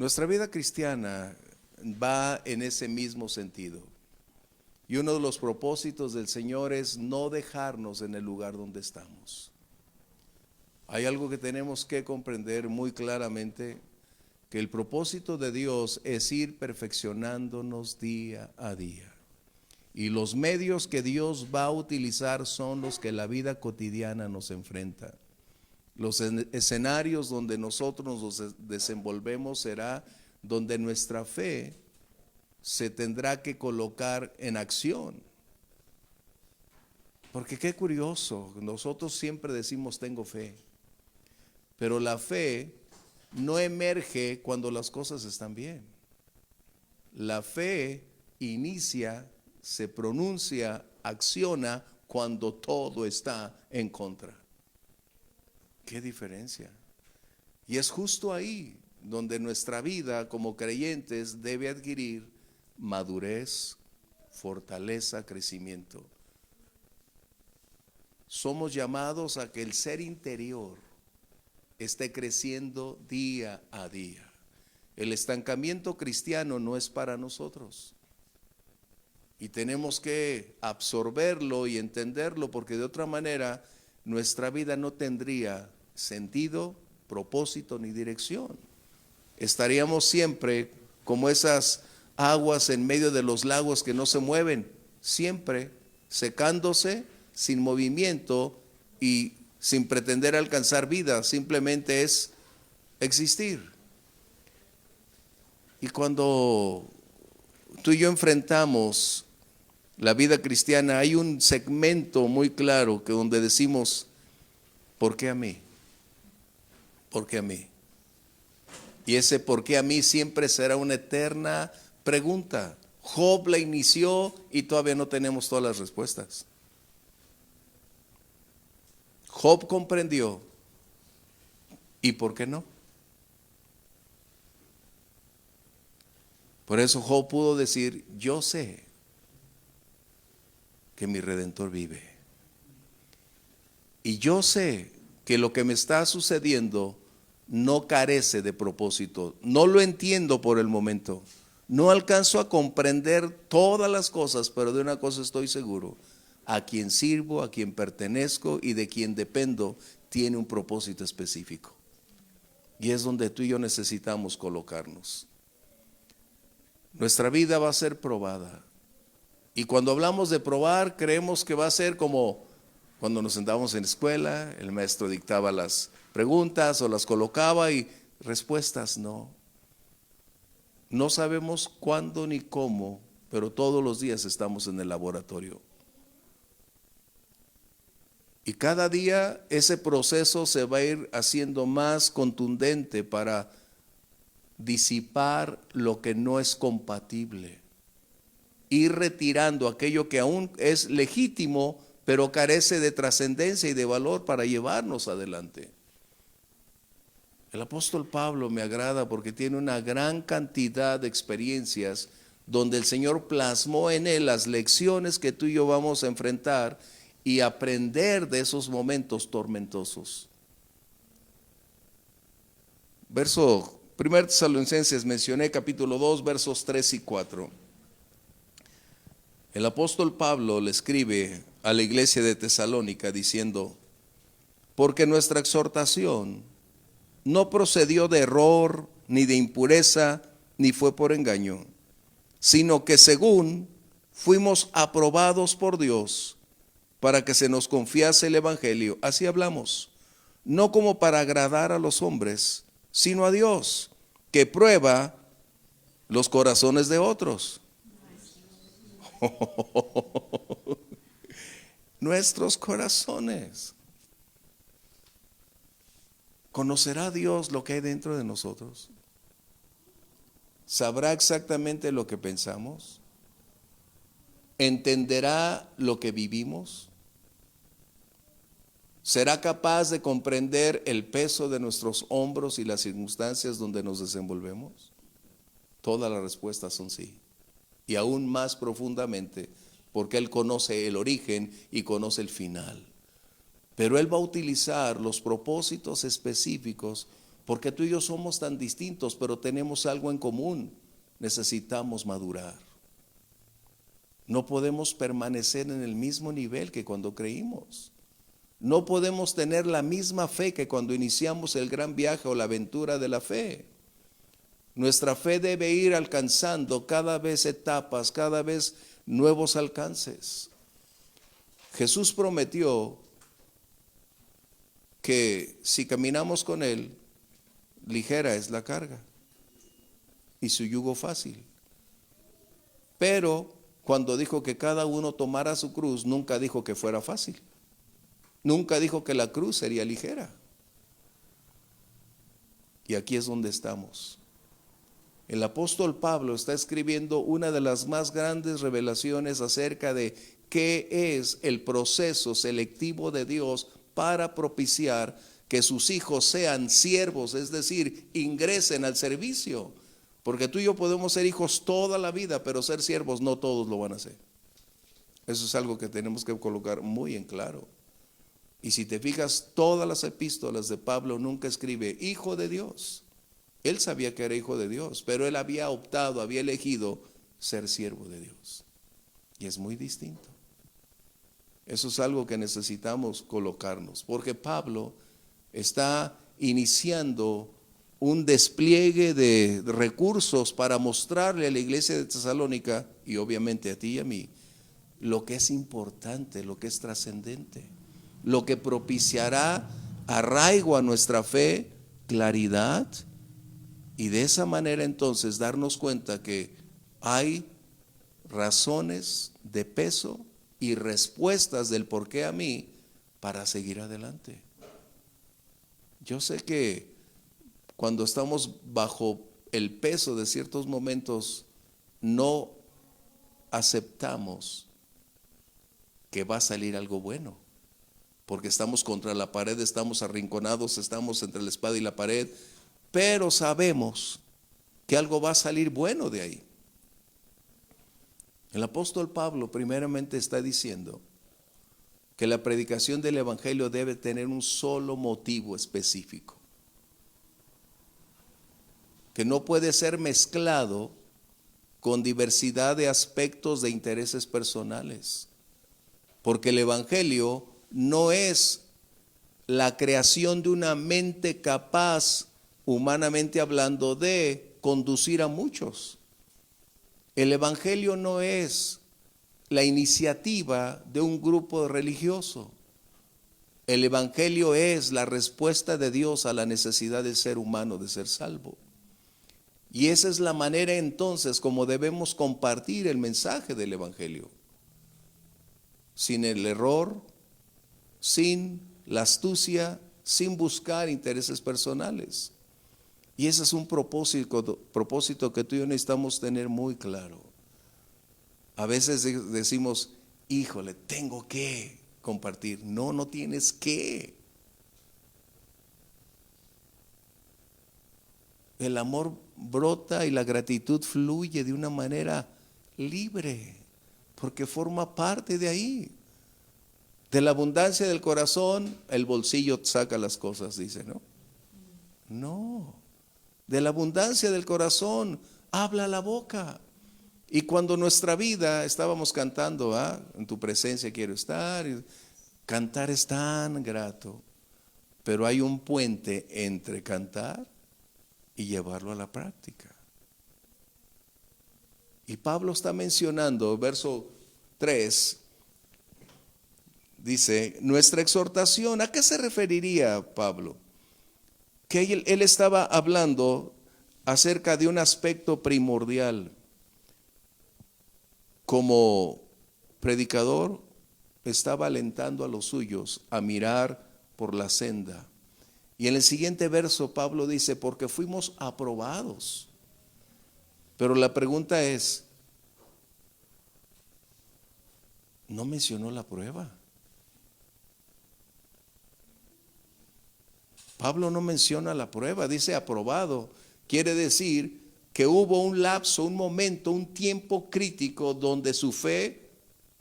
Nuestra vida cristiana va en ese mismo sentido. Y uno de los propósitos del Señor es no dejarnos en el lugar donde estamos. Hay algo que tenemos que comprender muy claramente, que el propósito de Dios es ir perfeccionándonos día a día. Y los medios que Dios va a utilizar son los que la vida cotidiana nos enfrenta. Los escenarios donde nosotros nos desenvolvemos será donde nuestra fe se tendrá que colocar en acción. Porque qué curioso, nosotros siempre decimos tengo fe, pero la fe no emerge cuando las cosas están bien. La fe inicia, se pronuncia, acciona cuando todo está en contra. ¿Qué diferencia? Y es justo ahí donde nuestra vida como creyentes debe adquirir madurez, fortaleza, crecimiento. Somos llamados a que el ser interior esté creciendo día a día. El estancamiento cristiano no es para nosotros. Y tenemos que absorberlo y entenderlo, porque de otra manera nuestra vida no tendría sentido, propósito ni dirección. Estaríamos siempre como esas aguas en medio de los lagos que no se mueven, siempre secándose, sin movimiento y sin pretender alcanzar vida, simplemente es existir. Y cuando tú y yo enfrentamos la vida cristiana, hay un segmento muy claro que donde decimos, ¿por qué a mí? ¿Por qué a mí? Y ese por qué a mí siempre será una eterna pregunta. Job la inició y todavía no tenemos todas las respuestas. Job comprendió, ¿y por qué no? Por eso Job pudo decir, yo sé que mi Redentor vive. Y yo sé que lo que me está sucediendo no carece de propósito. No lo entiendo por el momento. No alcanzo a comprender todas las cosas, pero de una cosa estoy seguro. A quien sirvo, a quien pertenezco y de quien dependo, tiene un propósito específico. Y es donde tú y yo necesitamos colocarnos. Nuestra vida va a ser probada. Y cuando hablamos de probar, creemos que va a ser como cuando nos sentábamos en la escuela, el maestro dictaba las preguntas o las colocaba y respuestas no. No sabemos cuándo ni cómo, pero todos los días estamos en el laboratorio. Y cada día ese proceso se va a ir haciendo más contundente para disipar lo que no es compatible. Ir retirando aquello que aún es legítimo, pero carece de trascendencia y de valor para llevarnos adelante. El apóstol Pablo me agrada porque tiene una gran cantidad de experiencias donde el Señor plasmó en él las lecciones que tú y yo vamos a enfrentar y aprender de esos momentos tormentosos. Verso 1 Tesalonicenses, mencioné capítulo 2, versos 3 y 4. El apóstol Pablo le escribe a la iglesia de Tesalónica diciendo, porque nuestra exhortación no procedió de error, ni de impureza, ni fue por engaño, sino que según fuimos aprobados por Dios para que se nos confiase el evangelio, así hablamos, no como para agradar a los hombres, sino a Dios, que prueba los corazones de otros. Nuestros corazones. ¿Conocerá Dios lo que hay dentro de nosotros? ¿Sabrá exactamente lo que pensamos? ¿Entenderá lo que vivimos? ¿Será capaz de comprender el peso de nuestros hombros y las circunstancias donde nos desenvolvemos? Todas las respuestas son sí. Y aún más profundamente, porque Él conoce el origen y conoce el final. Pero Él va a utilizar los propósitos específicos Porque tú y yo somos tan distintos, pero tenemos algo en común. Necesitamos madurar. No podemos permanecer en el mismo nivel que cuando creímos. No podemos tener la misma fe que cuando iniciamos el gran viaje o la aventura de la fe. Nuestra fe debe ir alcanzando cada vez etapas, cada vez nuevos alcances. Jesús prometió que si caminamos con Él, ligera es la carga y su yugo fácil. Pero cuando dijo que cada uno tomara su cruz, nunca dijo que fuera fácil. Nunca dijo que la cruz sería ligera. Y aquí es donde estamos. El apóstol Pablo está escribiendo una de las más grandes revelaciones acerca de qué es el proceso selectivo de Dios para propiciar que sus hijos sean siervos, es decir, ingresen al servicio. Porque tú y yo podemos ser hijos toda la vida, pero ser siervos no todos lo van a hacer. Eso es algo que tenemos que colocar muy en claro. Y si te fijas, todas las epístolas de Pablo nunca escribe hijo de Dios. Él sabía que era hijo de Dios, pero él había optado, había elegido ser siervo de Dios. Y es muy distinto. Eso es algo que necesitamos colocarnos, porque Pablo está iniciando un despliegue de recursos para mostrarle a la iglesia de Tesalónica, y obviamente a ti y a mí, lo que es importante, lo que es trascendente, lo que propiciará arraigo a nuestra fe, claridad, y de esa manera entonces darnos cuenta que hay razones de peso y respuestas del por qué a mí para seguir adelante. Yo sé que cuando estamos bajo el peso de ciertos momentos, no aceptamos que va a salir algo bueno, porque estamos contra la pared, estamos arrinconados, estamos entre la espada y la pared, pero sabemos que algo va a salir bueno de ahí. El apóstol Pablo primeramente está diciendo que la predicación del evangelio debe tener un solo motivo específico, que no puede ser mezclado con diversidad de aspectos de intereses personales, porque el evangelio no es la creación de una mente capaz, humanamente hablando, de conducir a muchos. El evangelio no es la iniciativa de un grupo religioso. El evangelio es la respuesta de Dios a la necesidad del ser humano de ser salvo. Y esa es la manera entonces como debemos compartir el mensaje del evangelio. Sin el error, sin la astucia, sin buscar intereses personales. Y ese es un propósito que tú y yo necesitamos tener muy claro. A veces decimos, híjole, tengo que compartir. No, no tienes que. El amor brota y la gratitud fluye de una manera libre, porque forma parte de ahí. De la abundancia del corazón, el bolsillo saca las cosas, dice, ¿no? No. De la abundancia del corazón habla la boca. Y cuando nuestra vida, estábamos cantando, en tu presencia quiero estar, cantar es tan grato, pero hay un puente entre cantar y llevarlo a la práctica. Y Pablo está mencionando, verso 3, dice, nuestra exhortación, ¿a qué se referiría Pablo? Que él estaba hablando acerca de un aspecto primordial. Como predicador, estaba alentando a los suyos a mirar por la senda. Y en el siguiente verso Pablo dice, porque fuimos aprobados. Pero la pregunta es, no mencionó la prueba. Pablo no menciona la prueba, dice aprobado. Quiere decir que hubo un lapso, un momento, un tiempo crítico donde su fe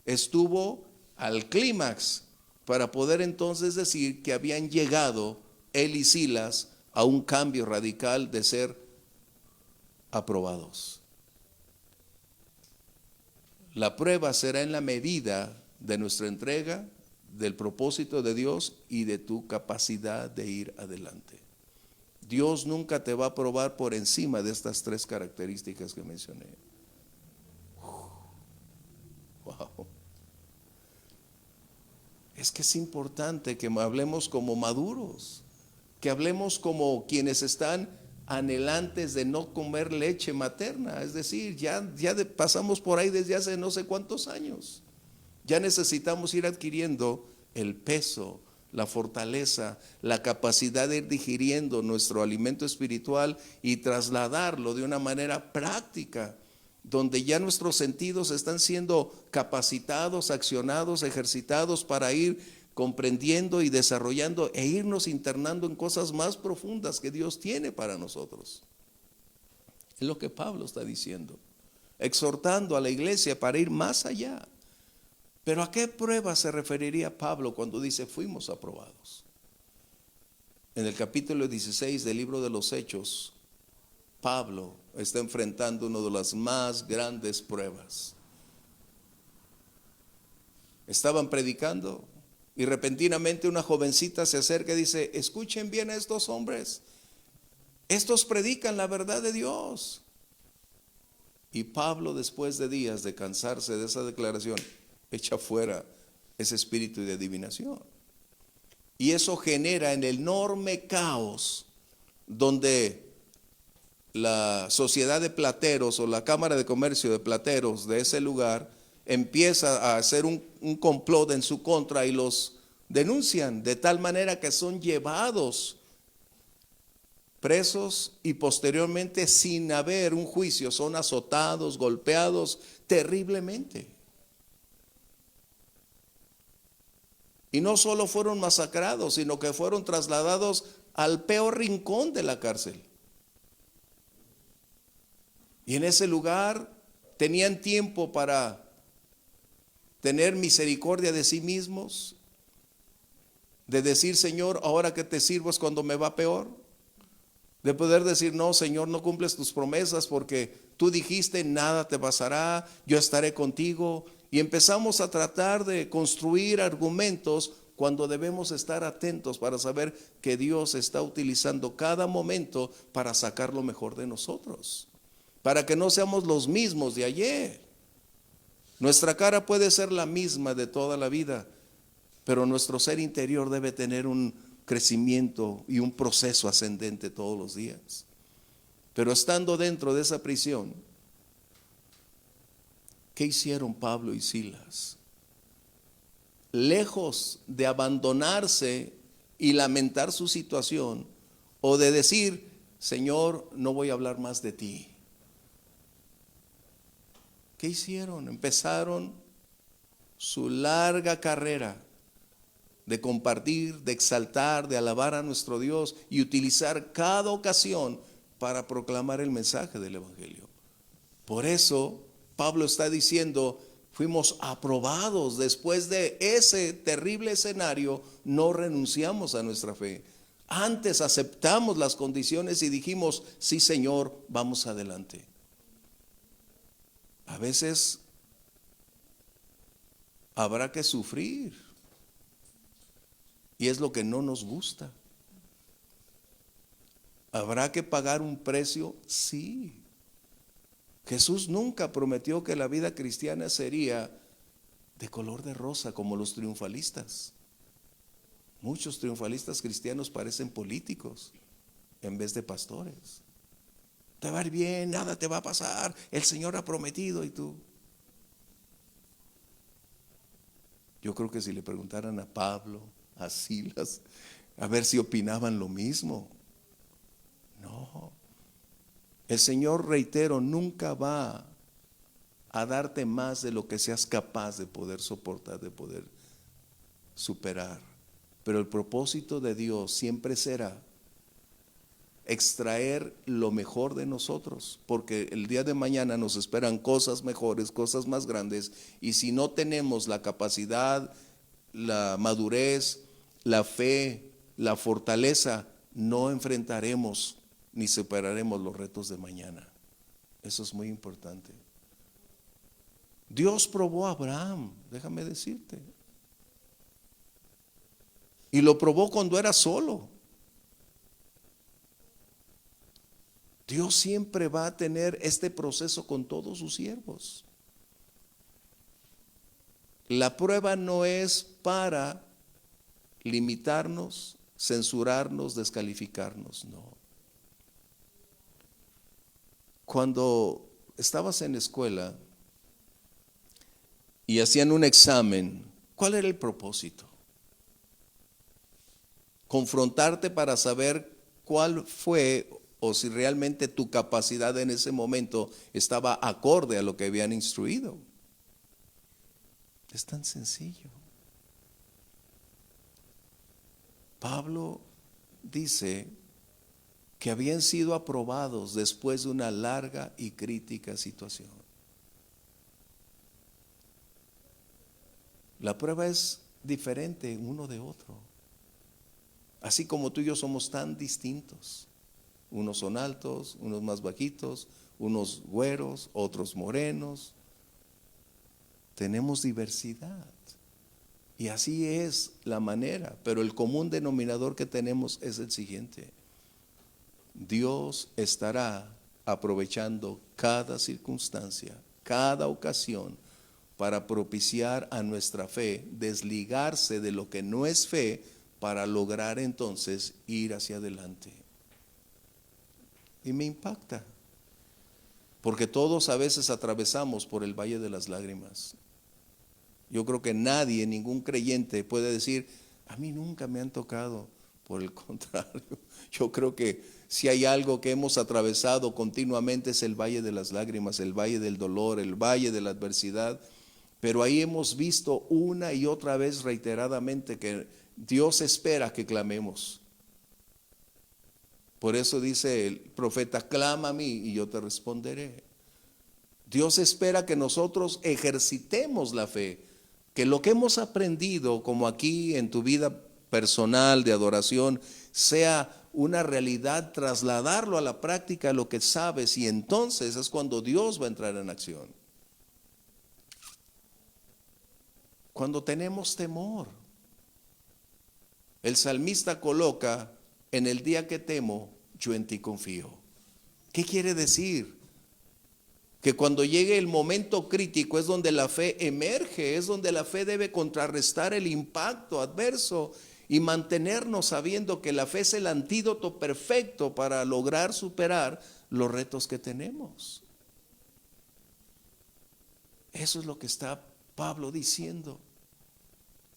estuvo al clímax para poder entonces decir que habían llegado él y Silas a un cambio radical de ser aprobados. La prueba será en la medida de nuestra entrega, del propósito de Dios y de tu capacidad de ir adelante. Dios nunca te va a probar por encima de estas tres características que mencioné. Wow. Es que es importante que hablemos como maduros, que hablemos como quienes están anhelantes de no comer leche materna. Es decir, pasamos por ahí desde hace no sé cuántos años. Ya necesitamos ir adquiriendo el peso, la fortaleza, la capacidad de ir digiriendo nuestro alimento espiritual y trasladarlo de una manera práctica, donde ya nuestros sentidos están siendo capacitados, accionados, ejercitados para ir comprendiendo y desarrollando e irnos internando en cosas más profundas que Dios tiene para nosotros. Es lo que Pablo está diciendo, exhortando a la iglesia para ir más allá. Pero ¿a qué prueba se referiría Pablo cuando dice fuimos aprobados? En el capítulo 16 del libro de los Hechos, Pablo está enfrentando una de las más grandes pruebas. Estaban predicando y repentinamente una jovencita se acerca y dice: escuchen bien a estos hombres, estos predican la verdad de Dios. Y Pablo, después de días de cansarse de esa declaración, echa fuera ese espíritu de adivinación. Y eso genera en el enorme caos donde la sociedad de plateros o la cámara de comercio de plateros de ese lugar empieza a hacer un complot en su contra y los denuncian, de tal manera que son llevados presos y posteriormente, sin haber un juicio, son azotados, golpeados terriblemente. Y no solo fueron masacrados, sino que fueron trasladados al peor rincón de la cárcel. Y en ese lugar tenían tiempo para tener misericordia de sí mismos, de decir: Señor, ahora que te sirvo es cuando me va peor. De poder decir: no, Señor, no cumples tus promesas porque tú dijiste nada te pasará, yo estaré contigo. Y empezamos a tratar de construir argumentos cuando debemos estar atentos para saber que Dios está utilizando cada momento para sacar lo mejor de nosotros, para que no seamos los mismos de ayer. Nuestra cara puede ser la misma de toda la vida, pero nuestro ser interior debe tener un crecimiento y un proceso ascendente todos los días. Pero estando dentro de esa prisión, ¿qué hicieron Pablo y Silas? Lejos de abandonarse y lamentar su situación, o de decir: Señor, no voy a hablar más de ti. ¿Qué hicieron? Empezaron su larga carrera de compartir, de exaltar, de alabar a nuestro Dios y utilizar cada ocasión para proclamar el mensaje del Evangelio. Por eso Pablo está diciendo: fuimos aprobados. Después de ese terrible escenario, no renunciamos a nuestra fe. Antes aceptamos las condiciones y dijimos: sí, Señor, vamos adelante. A veces habrá que sufrir, y es lo que no nos gusta. ¿Habrá que pagar un precio? Sí. Jesús nunca prometió que la vida cristiana sería de color de rosa como los triunfalistas. Muchos triunfalistas cristianos parecen políticos en vez de pastores. Te va a ir bien, nada te va a pasar, el Señor ha prometido. Y tú, yo creo que si le preguntaran a Pablo, a Silas, a ver si opinaban lo mismo. No. El Señor, reitero, nunca va a darte más de lo que seas capaz de poder soportar, de poder superar. Pero el propósito de Dios siempre será extraer lo mejor de nosotros, porque el día de mañana nos esperan cosas mejores, cosas más grandes, y si no tenemos la capacidad, la madurez, la fe, la fortaleza no enfrentaremos ni superaremos los retos de mañana. Eso es muy importante. Dios probó a Abraham, déjame decirte. Y lo probó cuando era solo. Dios siempre va a tener este proceso con todos sus siervos. La prueba no es para limitarnos, censurarnos, descalificarnos, no. Cuando estabas en la escuela y hacían un examen, ¿cuál era el propósito? Confrontarte para saber cuál fue o si realmente tu capacidad en ese momento estaba acorde a lo que habían instruido. Es tan sencillo. Pablo dice que habían sido aprobados después de una larga y crítica situación. La prueba es diferente uno de otro. Así como tú y yo somos tan distintos. Unos son altos, unos más bajitos, unos güeros, otros morenos. Tenemos diversidad. Y así es la manera. Pero el común denominador que tenemos es el siguiente. Dios estará aprovechando cada circunstancia, cada ocasión, para propiciar a nuestra fe, desligarse de lo que no es fe, para lograr entonces ir hacia adelante. Y me impacta, porque todos a veces atravesamos por el valle de las lágrimas. Yo creo que nadie, ningún creyente puede decir, a mí nunca me han tocado. Por el contrario, yo creo que si hay algo que hemos atravesado continuamente es el valle de las lágrimas, el valle del dolor, el valle de la adversidad. Pero ahí hemos visto una y otra vez reiteradamente que Dios espera que clamemos. Por eso dice el profeta, clama a mí y yo te responderé. Dios espera que nosotros ejercitemos la fe, que lo que hemos aprendido, como aquí en tu vida personal de adoración, sea una realidad, trasladarlo a la práctica, lo que sabes, y entonces es cuando Dios va a entrar en acción. Cuando tenemos temor, el salmista coloca, en el día que temo, yo en ti confío. ¿Qué quiere decir? Que cuando llegue el momento crítico es donde la fe emerge, es donde la fe debe contrarrestar el impacto adverso y mantenernos sabiendo que la fe es el antídoto perfecto para lograr superar los retos que tenemos. Eso es lo que está Pablo diciendo.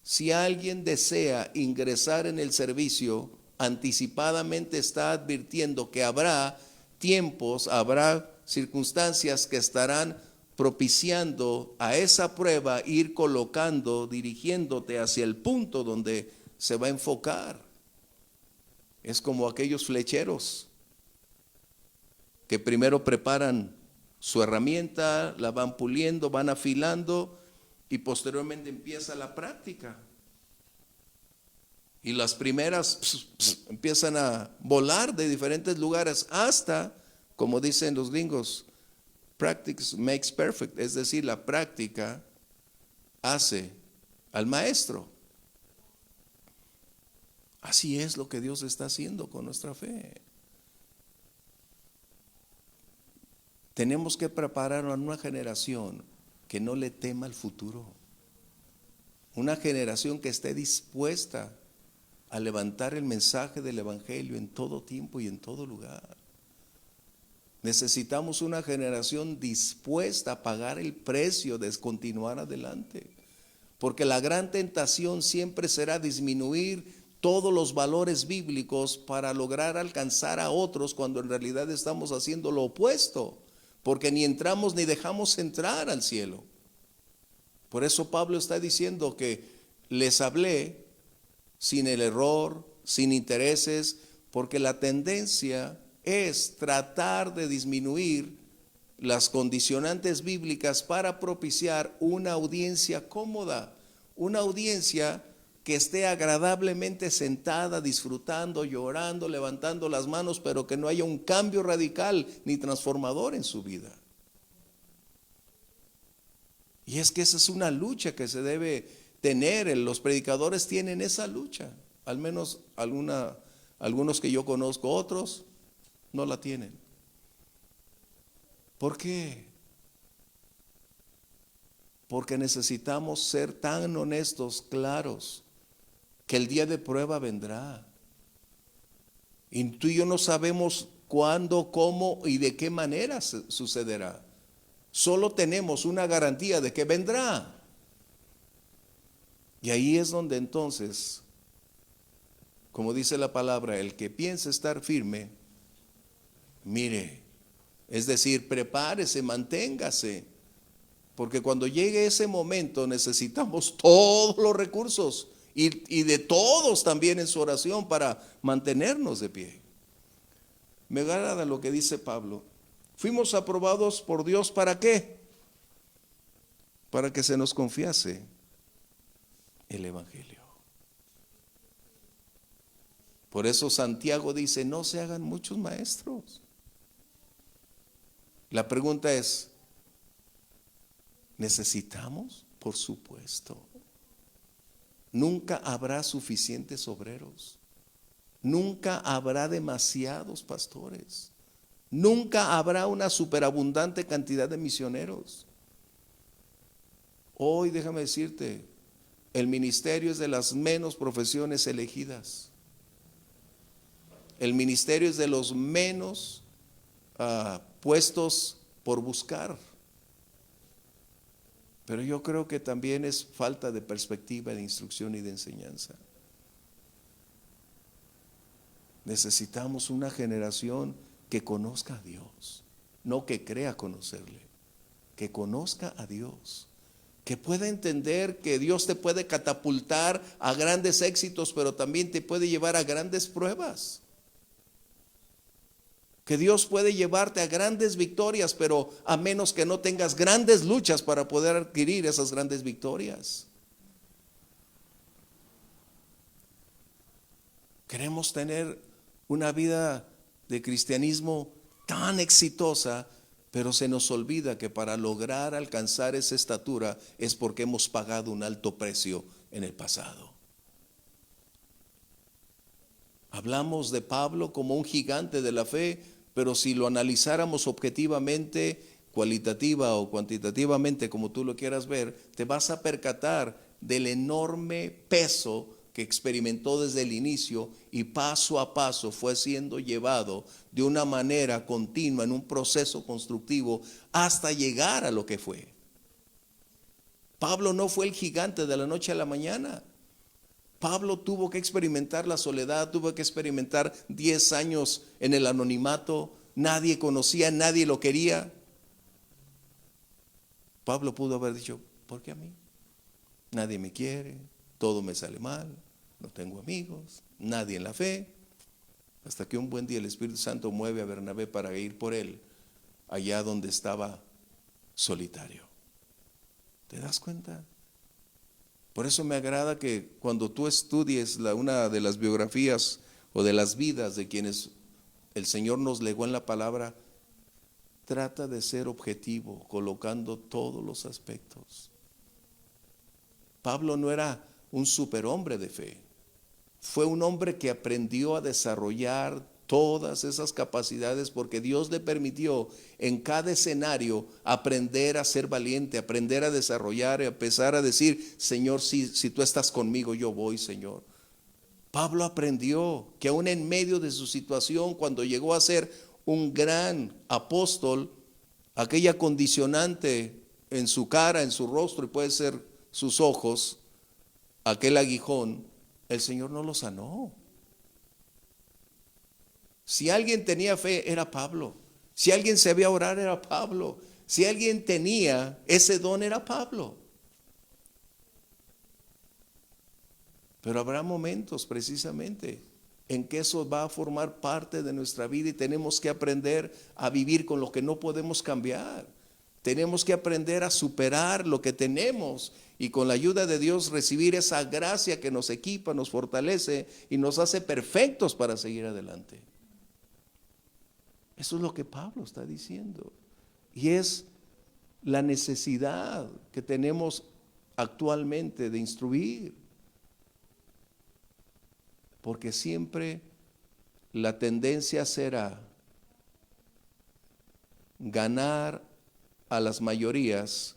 Si alguien desea ingresar en el servicio, anticipadamente está advirtiendo que habrá tiempos, habrá circunstancias que estarán propiciando a esa prueba, ir colocando, dirigiéndote hacia el punto donde se va a enfocar. Es como aquellos flecheros que primero preparan su herramienta, la van puliendo, van afilando y posteriormente empieza la práctica. Y las primeras empiezan a volar de diferentes lugares hasta, como dicen los gringos, practice makes perfect, es decir, la práctica hace al maestro. Así es lo que Dios está haciendo con nuestra fe. Tenemos que preparar a una generación que no le tema al futuro. Una generación que esté dispuesta a levantar el mensaje del evangelio en todo tiempo y en todo lugar. Necesitamos una generación dispuesta a pagar el precio de continuar adelante, porque la gran tentación siempre será disminuir todos los valores bíblicos para lograr alcanzar a otros, cuando en realidad estamos haciendo lo opuesto, porque ni entramos ni dejamos entrar al cielo. Por eso Pablo está diciendo que les hablé sin el error, sin intereses, porque la tendencia es tratar de disminuir las condicionantes bíblicas para propiciar una audiencia cómoda, una audiencia que esté agradablemente sentada, disfrutando, llorando, levantando las manos, pero que no haya un cambio radical ni transformador en su vida. Y es que esa es una lucha que se debe tener. Los predicadores tienen esa lucha, al menos algunos que yo conozco, otros no la tienen. ¿Por qué? Porque necesitamos ser tan honestos, claros, que el día de prueba vendrá. Y tú y yo no sabemos cuándo, cómo y de qué manera sucederá. Solo tenemos una garantía de que vendrá. Y ahí es donde entonces, como dice la palabra, el que piensa estar firme, mire, es decir, prepárese, manténgase, porque cuando llegue ese momento necesitamos todos los recursos y de todos también en su oración para mantenernos de pie. Me agrada lo que dice Pablo. Fuimos aprobados por Dios, ¿para qué? Para que se nos confiase el Evangelio. Por eso Santiago dice, no se hagan muchos maestros. La pregunta es, ¿necesitamos? Por supuesto. Nunca habrá suficientes obreros. Nunca habrá demasiados pastores. Nunca habrá una superabundante cantidad de misioneros. Hoy déjame decirte, el ministerio es de las menos profesiones elegidas. El ministerio es de los menos puestos por buscar. Pero yo creo que también es falta de perspectiva, de instrucción y de enseñanza. Necesitamos una generación que conozca a Dios, no que crea conocerle, que conozca a Dios, que pueda entender que Dios te puede catapultar a grandes éxitos, pero también te puede llevar a grandes pruebas. Que Dios puede llevarte a grandes victorias, pero a menos que no tengas grandes luchas para poder adquirir esas grandes victorias. Queremos tener una vida de cristianismo tan exitosa, pero se nos olvida que para lograr alcanzar esa estatura es porque hemos pagado un alto precio en el pasado. Hablamos de Pablo como un gigante de la fe, pero si lo analizáramos objetivamente, cualitativa o cuantitativamente, como tú lo quieras ver, te vas a percatar del enorme peso que experimentó desde el inicio y paso a paso fue siendo llevado de una manera continua en un proceso constructivo hasta llegar a lo que fue. Pablo no fue el gigante de la noche a la mañana. Pablo tuvo que experimentar la soledad, tuvo que experimentar 10 años en el anonimato, nadie conocía, nadie lo quería. Pablo pudo haber dicho, ¿por qué a mí? Nadie me quiere, todo me sale mal, no tengo amigos, nadie en la fe. Hasta que un buen día el Espíritu Santo mueve a Bernabé para ir por él allá donde estaba solitario. ¿Te das cuenta? Por eso me agrada que cuando tú estudies una de las biografías o de las vidas de quienes el Señor nos legó en la palabra, trata de ser objetivo, colocando todos los aspectos. Pablo no era un superhombre de fe, fue un hombre que aprendió a desarrollar todas esas capacidades porque Dios le permitió en cada escenario aprender a ser valiente, aprender a desarrollar, a empezar a decir, Señor, si tú estás conmigo, yo voy, Señor. Pablo aprendió que aún en medio de su situación, cuando llegó a ser un gran apóstol, aquella condicionante en su cara, en su rostro y puede ser sus ojos, aquel aguijón, el Señor no lo sanó. Si alguien tenía fe, era Pablo. Si alguien sabía orar, era Pablo. Si alguien tenía ese don, era Pablo. Pero habrá momentos precisamente en que eso va a formar parte de nuestra vida y tenemos que aprender a vivir con lo que no podemos cambiar. Tenemos que aprender a superar lo que tenemos y con la ayuda de Dios recibir esa gracia que nos equipa, nos fortalece y nos hace perfectos para seguir adelante. Eso es lo que Pablo está diciendo. Y es la necesidad que tenemos actualmente de instruir. Porque siempre la tendencia será ganar a las mayorías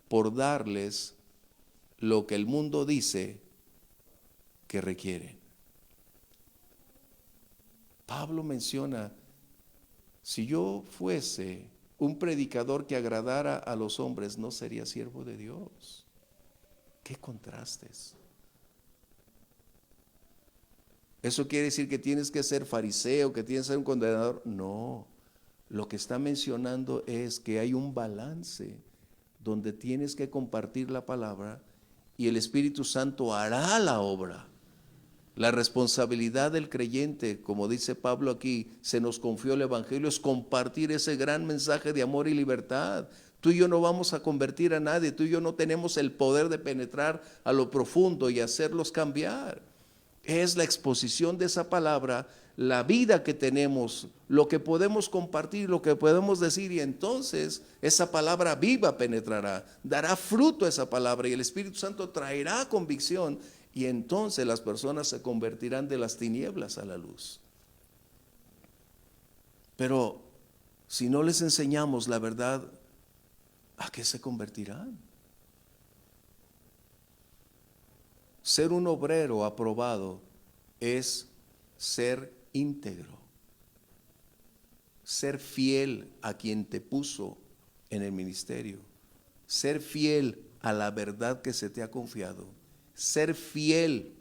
por darles lo que el mundo dice que requieren. Pablo menciona, si yo fuese un predicador que agradara a los hombres, no sería siervo de Dios. ¡Qué contrastes! ¿Eso quiere decir que tienes que ser fariseo, que tienes que ser un condenador? No. Lo que está mencionando es que hay un balance donde tienes que compartir la palabra y el Espíritu Santo hará la obra. La responsabilidad del creyente, como dice Pablo aquí, se nos confió el Evangelio, es compartir ese gran mensaje de amor y libertad. Tú y yo no vamos a convertir a nadie, tú y yo no tenemos el poder de penetrar a lo profundo y hacerlos cambiar. Es la exposición de esa palabra, la vida que tenemos, lo que podemos compartir, lo que podemos decir, y entonces esa palabra viva penetrará, dará fruto a esa palabra y el Espíritu Santo traerá convicción y entonces las personas se convertirán de las tinieblas a la luz. Pero si no les enseñamos la verdad, ¿a qué se convertirán? Ser un obrero aprobado es ser íntegro, ser fiel a quien te puso en el ministerio, ser fiel a la verdad que se te ha confiado, ser fiel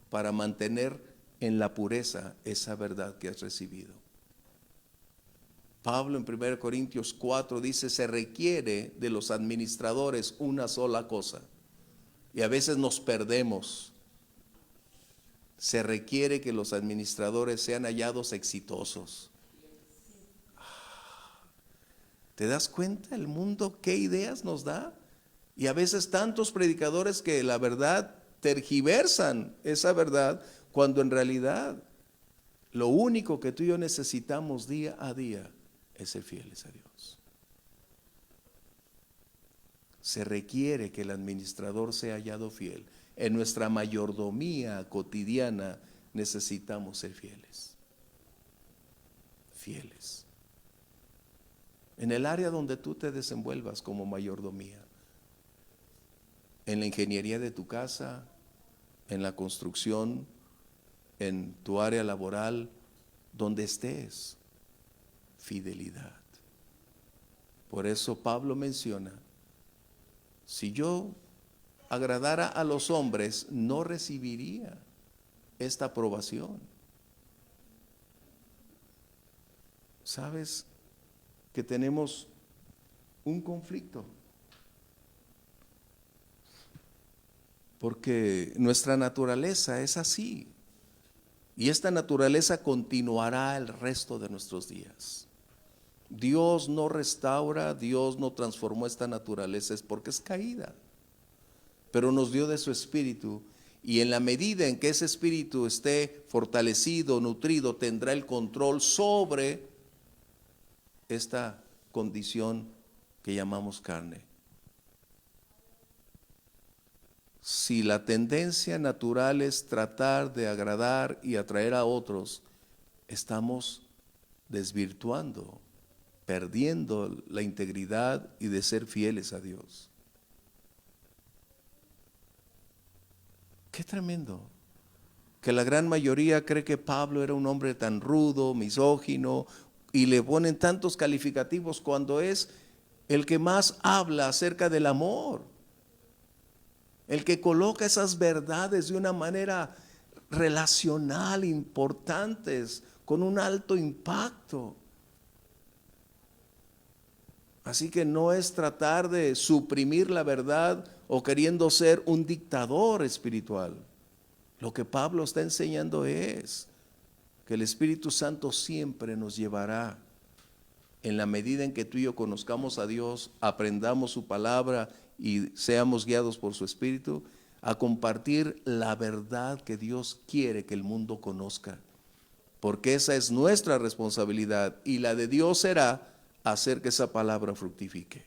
para mantener en la pureza esa verdad que has recibido. Pablo en 1 Corintios 4 dice, se requiere de los administradores una sola cosa. Y a veces nos perdemos. Se requiere que los administradores sean hallados exitosos. ¿Te das cuenta el mundo qué ideas nos da? Y a veces tantos predicadores que la verdad tergiversan esa verdad, cuando en realidad lo único que tú y yo necesitamos día a día es ser fieles a Dios. Se requiere que el administrador sea hallado fiel. En nuestra mayordomía cotidiana necesitamos ser fieles. Fieles. En el área donde tú te desenvuelvas como mayordomía, en la ingeniería de tu casa, en la construcción, en tu área laboral, donde estés, fidelidad. Por eso Pablo menciona, si yo agradara a los hombres, no recibiría esta aprobación. ¿Sabes que tenemos un conflicto? Porque nuestra naturaleza es así. Y esta naturaleza continuará el resto de nuestros días. Dios no restaura, Dios no transformó esta naturaleza, es porque es caída. Pero nos dio de su espíritu, y en la medida en que ese espíritu esté fortalecido, nutrido, tendrá el control sobre esta condición que llamamos carne. Si la tendencia natural es tratar de agradar y atraer a otros, estamos desvirtuando, perdiendo la integridad y de ser fieles a Dios. Qué tremendo que la gran mayoría cree que Pablo era un hombre tan rudo, misógino, y le ponen tantos calificativos cuando es el que más habla acerca del amor, el que coloca esas verdades de una manera relacional, importantes, con un alto impacto. Así que no es tratar de suprimir la verdad o queriendo ser un dictador espiritual. Lo que Pablo está enseñando es que el Espíritu Santo siempre nos llevará en la medida en que tú y yo conozcamos a Dios, aprendamos su palabra y seamos guiados por su Espíritu, a compartir la verdad que Dios quiere que el mundo conozca. Porque esa es nuestra responsabilidad y la de Dios será hacer que esa palabra fructifique.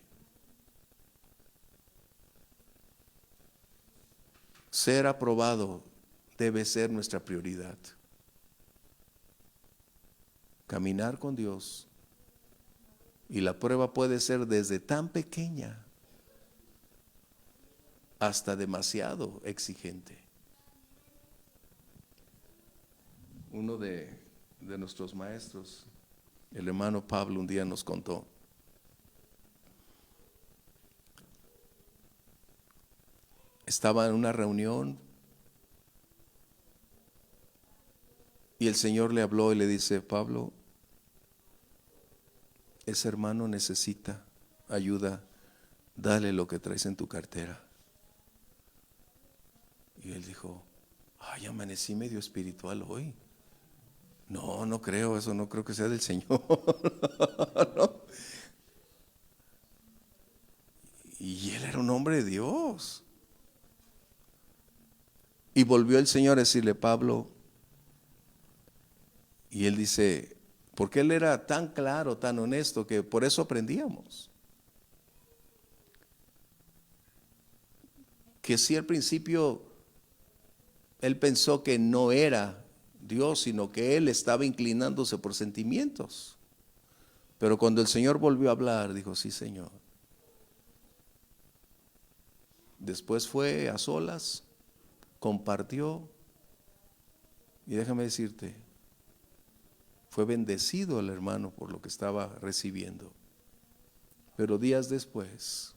Ser aprobado debe ser nuestra prioridad. Caminar con Dios. Y la prueba puede ser desde tan pequeña hasta demasiado exigente. Uno de nuestros maestros, el hermano Pablo, un día nos contó. Estaba en una reunión y el Señor le habló y le dice: Pablo, ese hermano necesita ayuda, dale lo que traes en tu cartera. Y él dijo: ay, amanecí medio espiritual hoy. No, no creo, eso no creo que sea del Señor. ¿No? Y él era un hombre de Dios. Y volvió el Señor a decirle: Pablo, y él dice, porque él era tan claro, tan honesto, que por eso aprendíamos. Que si al principio él pensó que no era Dios, sino que él estaba inclinándose por sentimientos. Pero cuando el Señor volvió a hablar, dijo: sí, Señor. Después fue a solas, compartió, y déjame decirte, fue bendecido el hermano por lo que estaba recibiendo. Pero días después,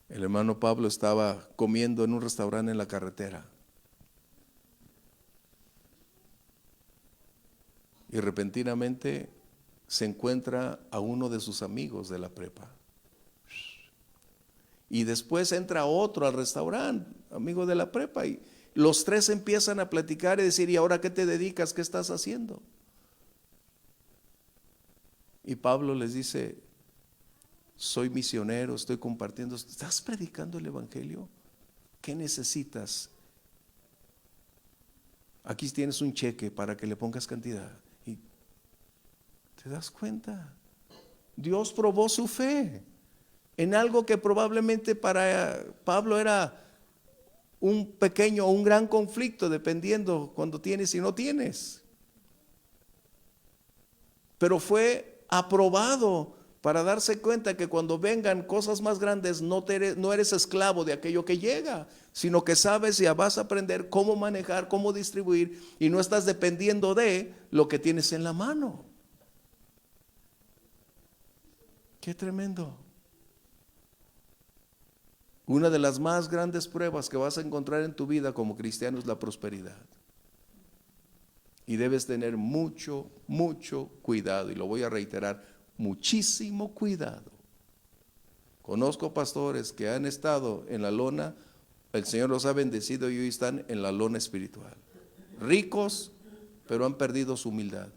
el hermano Pablo estaba comiendo en un restaurante en la carretera. Y repentinamente se encuentra a uno de sus amigos de la prepa. Y después entra otro al restaurante, amigo de la prepa, y los tres empiezan a platicar y decir: ¿y ahora qué te dedicas? ¿Qué estás haciendo? Y Pablo les dice: soy misionero, estoy compartiendo. ¿Estás predicando el evangelio? ¿Qué necesitas? Aquí tienes un cheque para que le pongas cantidad. Y ¿te das cuenta? Dios probó su fe en algo que probablemente para Pablo era un pequeño o un gran conflicto, dependiendo cuando tienes y no tienes. Pero fue aprobado para darse cuenta que cuando vengan cosas más grandes no eres esclavo de aquello que llega, sino que sabes y vas a aprender cómo manejar, cómo distribuir, y no estás dependiendo de lo que tienes en la mano. Qué tremendo. Una de las más grandes pruebas que vas a encontrar en tu vida como cristiano es la prosperidad. Y debes tener mucho, mucho cuidado. Y lo voy a reiterar: muchísimo cuidado. Conozco pastores que han estado en la lona, el Señor los ha bendecido y hoy están en la lona espiritual. Ricos, pero han perdido su humildad.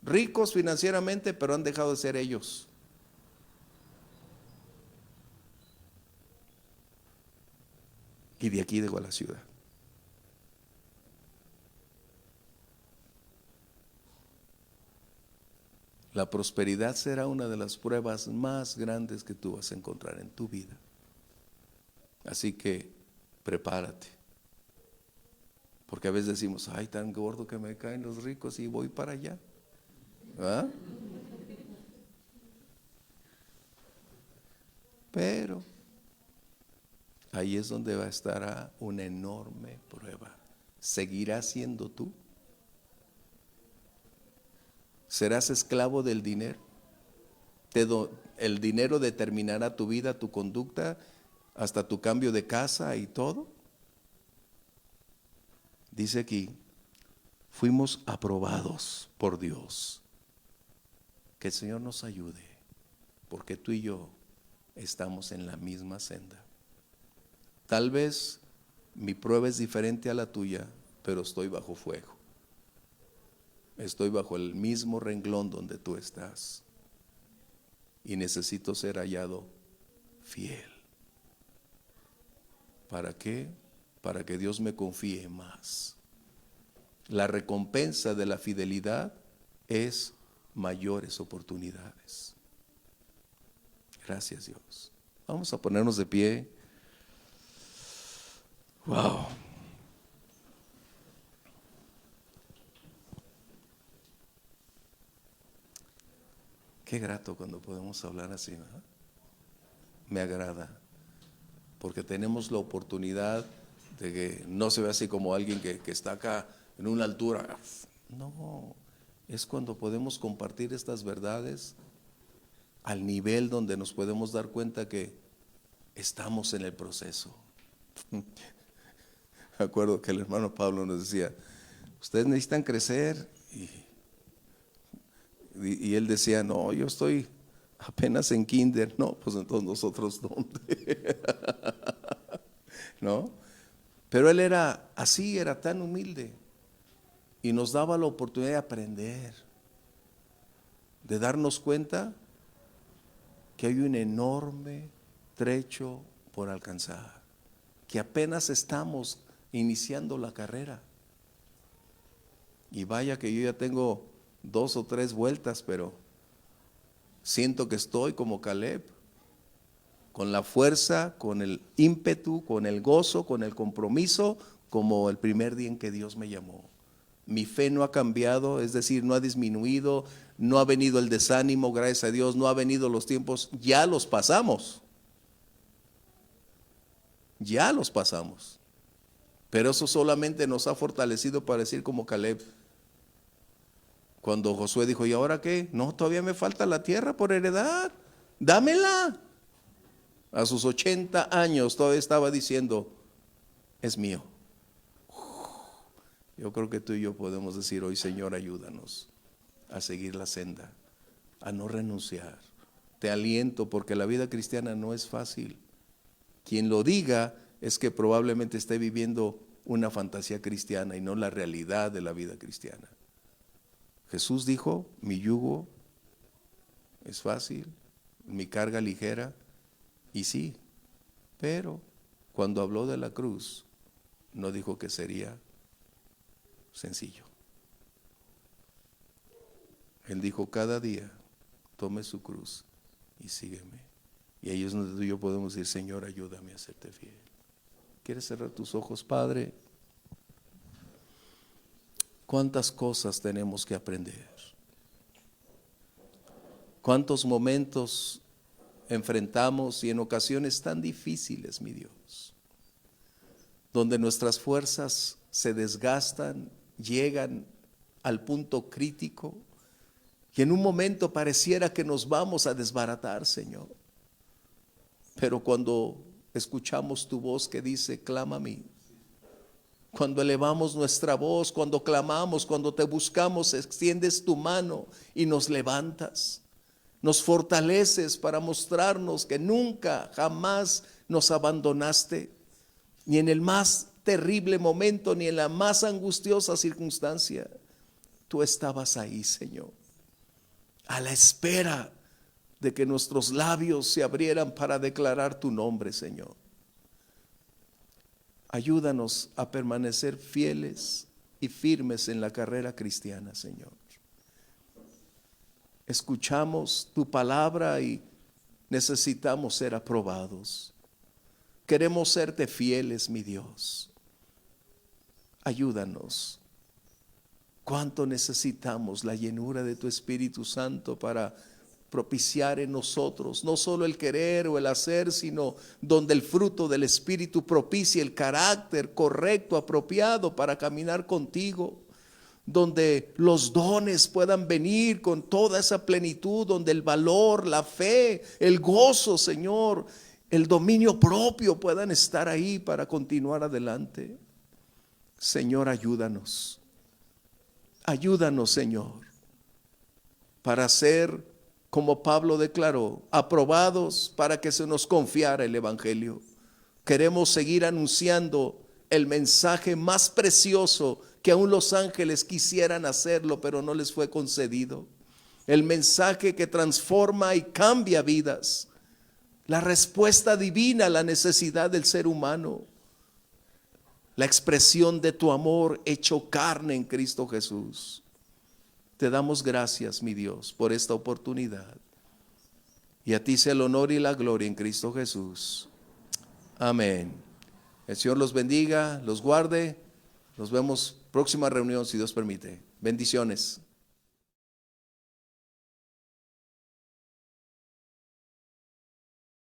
Ricos financieramente, pero han dejado de ser ellos. Y de aquí dejo a la ciudad. La prosperidad será una de las pruebas más grandes que tú vas a encontrar en tu vida. Así que prepárate. Porque a veces decimos: ay, tan gordo que me caen los ricos y voy para allá. ¿Ah? Pero ahí es donde va a estar una enorme prueba. ¿Seguirás siendo tú? ¿Serás esclavo del dinero? ¿El dinero determinará tu vida, tu conducta, hasta tu cambio de casa y todo? Dice aquí: fuimos aprobados por Dios. Que el Señor nos ayude, porque tú y yo estamos en la misma senda. Tal vez mi prueba es diferente a la tuya, pero estoy bajo fuego. estoy bajo el mismo renglón donde tú estás y necesito ser hallado fiel. ¿Para qué? Para que Dios me confíe más. La recompensa de la fidelidad es mayores oportunidades. Gracias, Dios. Vamos a ponernos de pie. Wow. Qué grato cuando podemos hablar así, ¿no? Me agrada, porque tenemos la oportunidad de que no se ve así como alguien que está acá en una altura. No, es cuando podemos compartir estas verdades al nivel donde nos podemos dar cuenta que estamos en el proceso. Me acuerdo que el hermano Pablo nos decía, ustedes necesitan crecer, y él decía, no, yo estoy apenas en kinder. No, pues entonces nosotros ¿dónde? ¿No? Pero él era así, era tan humilde y nos daba la oportunidad de aprender, de darnos cuenta que hay un enorme trecho por alcanzar, que apenas estamos iniciando la carrera. Y vaya que yo ya tengo 2 o 3 vueltas, pero siento que estoy como Caleb, con la fuerza, con el ímpetu, con el gozo, con el compromiso, como el primer día en que Dios me llamó. Mi fe no ha cambiado, es decir, no ha disminuido, no ha venido el desánimo, gracias a Dios, no ha venido los tiempos, ya los pasamos. Ya los pasamos. Pero eso solamente nos ha fortalecido para decir como Caleb. Cuando Josué dijo, ¿y ahora qué? No, todavía me falta la tierra por heredar, dámela. A sus 80 años todavía estaba diciendo, es mío. Yo creo que tú y yo podemos decir hoy, Señor, ayúdanos a seguir la senda, a no renunciar. Te aliento porque la vida cristiana no es fácil. Quien lo diga es que probablemente esté viviendo una fantasía cristiana y no la realidad de la vida cristiana. Jesús dijo, mi yugo es fácil, mi carga ligera, y sí, pero cuando habló de la cruz, no dijo que sería sencillo. Él dijo, cada día tome su cruz y sígueme. Y ahí es donde tú y yo podemos decir, Señor, ayúdame a serte fiel. ¿Quieres cerrar tus ojos, Padre? ¿Cuántas cosas tenemos que aprender? ¿Cuántos momentos enfrentamos y en ocasiones tan difíciles, mi Dios, donde nuestras fuerzas se desgastan, llegan al punto crítico y en un momento pareciera que nos vamos a desbaratar, Señor? Pero cuando escuchamos tu voz que dice, clama a mí, cuando elevamos nuestra voz, cuando clamamos, cuando te buscamos, extiendes tu mano y nos levantas, nos fortaleces para mostrarnos que nunca, jamás nos abandonaste, ni en el más terrible momento, ni en la más angustiosa circunstancia. Tú estabas ahí, Señor, a la espera de que nuestros labios se abrieran para declarar tu nombre, Señor. Ayúdanos a permanecer fieles y firmes en la carrera cristiana, Señor. Escuchamos tu palabra y necesitamos ser aprobados. Queremos serte fieles, mi Dios. Ayúdanos. Cuánto necesitamos la llenura de tu Espíritu Santo para propiciar en nosotros no solo el querer o el hacer, sino donde el fruto del Espíritu propicie el carácter correcto, apropiado para caminar contigo, donde los dones puedan venir con toda esa plenitud, donde el valor, la fe, el gozo, Señor, el dominio propio puedan estar ahí para continuar adelante. Señor, ayúdanos. Ayúdanos, Señor, para ser, como Pablo declaró, aprobados para que se nos confiara el Evangelio. Queremos seguir anunciando el mensaje más precioso que aún los ángeles quisieran hacerlo, pero no les fue concedido. El mensaje que transforma y cambia vidas. La respuesta divina a la necesidad del ser humano. La expresión de tu amor hecho carne en Cristo Jesús. Te damos gracias, mi Dios, por esta oportunidad. Y a ti sea el honor y la gloria en Cristo Jesús. Amén. El Señor los bendiga, los guarde. Nos vemos próxima reunión si Dios permite. Bendiciones.